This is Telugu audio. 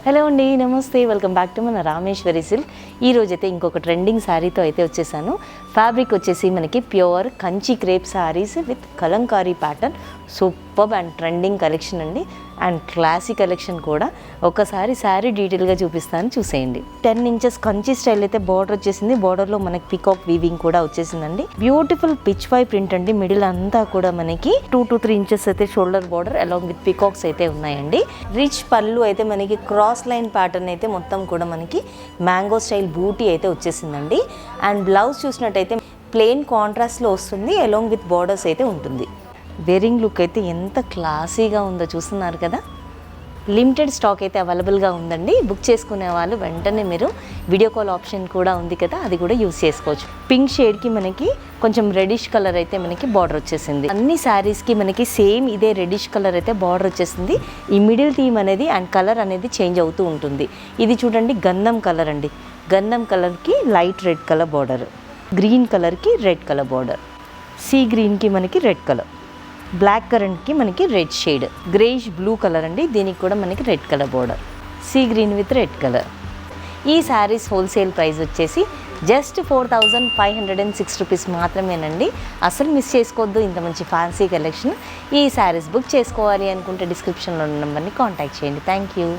హలో అండి, నమస్తే. వెల్కమ్ బ్యాక్ టు మన రామేశ్వరి సిల్క్. ఈరోజైతే ఇంకొక ట్రెండింగ్ శారీతో అయితే వచ్చేసాను. ఫ్యాబ్రిక్ వచ్చేసి మనకి pure Kanchi crepe saris with Kalamkari pattern. Super and trending collection అండి, అండ్ క్లాసీ కలెక్షన్ కూడా. ఒకసారి శారీ డీటెయిల్గా చూపిస్తాను, చూసేయండి. 10 ఇంచెస్ కంచి స్టైల్ అయితే బార్డర్ వచ్చేసింది. బార్డర్లో మనకి పికాక్ వీవింగ్ కూడా వచ్చేసిందండి. బ్యూటిఫుల్ పిచ్ వై ప్రింట్ అండి. మిడిల్ అంతా కూడా మనకి 2 to 3 ఇంచెస్ అయితే shoulder border along with peacocks అయితే ఉన్నాయండి. రిచ్ పళ్ళు అయితే మనకి క్రాస్ లైన్ ప్యాటర్న్ అయితే మొత్తం కూడా మనకి మ్యాంగో స్టైల్ బూటీ అయితే వచ్చేసిందండి. అండ్ బ్లౌజ్ చూసినట్టయితే ప్లెయిన్ కాంట్రాస్ట్లో వస్తుంది, అలాంగ్ విత్ బార్డర్స్ అయితే ఉంటుంది. వేరింగ్ లుక్ అయితే ఎంత క్లాసీగా ఉందో చూస్తున్నారు కదా. లిమిటెడ్ స్టాక్ అయితే అవైలబుల్గా ఉందండి. బుక్ చేసుకునే వాళ్ళు వెంటనే మీరు వీడియో కాల్ ఆప్షన్ కూడా ఉంది కదా, అది కూడా యూస్ చేసుకోవచ్చు. పింక్ షేడ్కి మనకి కొంచెం రెడిష్ కలర్ అయితే మనకి బార్డర్ వచ్చేసింది. అన్ని శారీస్కి మనకి సేమ్ ఇదే రెడిష్ కలర్ అయితే బార్డర్ వచ్చేసింది. ఈ మిడిల్ థీమ్ అనేది అండ్ కలర్ అనేది చేంజ్ అవుతూ ఉంటుంది. ఇది చూడండి, గంధం కలర్ అండి. గంధం కలర్కి light red colour border, green కలర్కి రెడ్ కలర్ బార్డర్, సీ గ్రీన్కి మనకి రెడ్ కలర్, బ్లాక్ కరెంట్కి మనకి red shade, greyish blue colour అండి. దీనికి కూడా మనకి red colour border, sea green with red colour. ఈ శారీస్ హోల్సేల్ ప్రైస్ వచ్చేసి జస్ట్ 4506 రూపీస్ మాత్రమేనండి. అసలు మిస్ చేసుకోవద్దు ఇంత మంచి ఫ్యాన్సీ కలెక్షన్. ఈ శారీస్ బుక్ చేసుకోవాలి అనుకుంటే డిస్క్రిప్షన్లో ఉన్న నెంబర్ని కాంటాక్ట్ చేయండి. Thank you.